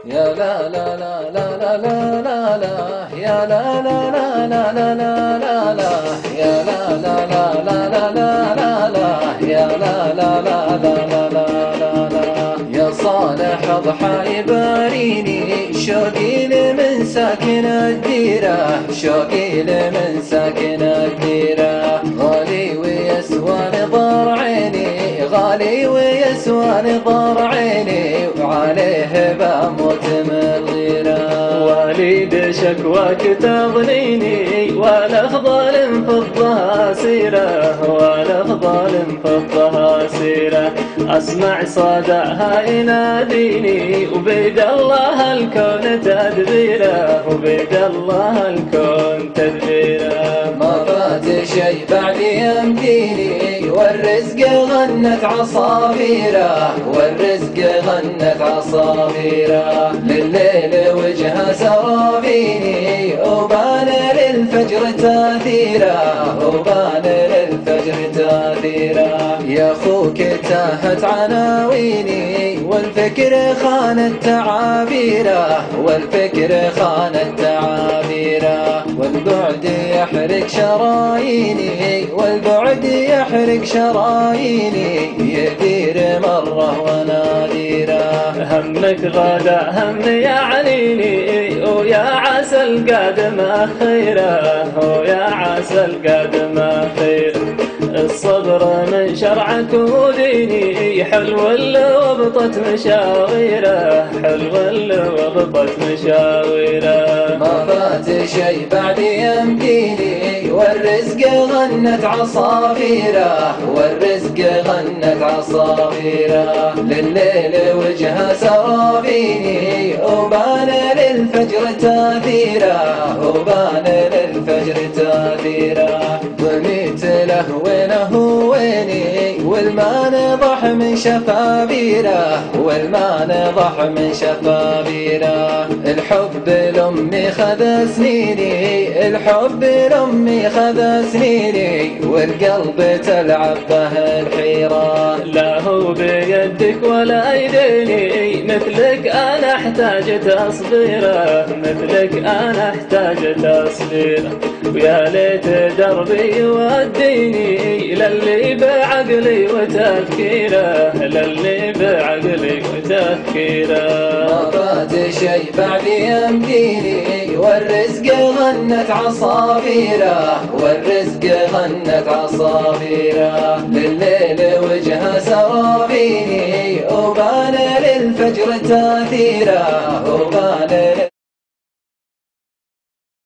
يا لا لا لا لا لا لا لا لا يا لا لا لا لا لا لا لا لا يا لا لا لا لا لا لا لا لا يا لا لا لا لا لا لا لا يا صالح اضحى يباريني شوقي لمن ساكن الديرة شوقي لمن ساكن الديرة غالي ويسوى نظر عيني غالي ويسوى نظر عيني وعليه بموت من الغيرة وليد شكواك تغنيني والأفضل فضها سيرة والأفضل فضها سيرة أسمع صداها يناديني وبيد الله الكون تدبيره وبيد الله الكون تدبيره ما فات شي بعد يمديني والرزق غنت عصافيره والرزق غنت عصافيره لليل وجهه سرابيني وبان للفجر تاثيره وبان للفجر تاثيره يا خوك تاهت عناويني والفكر خانت تعابيره والفكر خانت تعابيره والبعد يحرق شراييني والبعد يحرق شراييني يدير مره وناديره همك غدا هم يعنيني ويا عسى القادم خيره ويا عسى القادم خيره الصبر من شرعك وديني حلو وبطت مشاويره حلو وبطت مشاويره ما فات شي بعد يمديني والرزق غنت عصافيره والرزق غنت عصافيره لليل وجهه سرابيني وبان للفجر تاثيره وبان للفجر تاثيره ضميت له وينه ويني والما نضح من شفابيره والما نضح من شفابيره الحب لأمي خذ سنيني الحب لأمي خذ سنيني والقلب تلعب به الحيرة لا هو بيدك ولا يديني مثلك أنا أحتاج تصبيره مثلك أنا أحتاج تصبيره ويا ليت دربي يوديني للي بعقلي وتفكيره للي بعقلي وتفكيره ما فات شي بعد يمديني والرزق غنت عصافيره والرزق غنت عصافيره لليل وجهه سرابيني وبان للفجر تاثيره وبان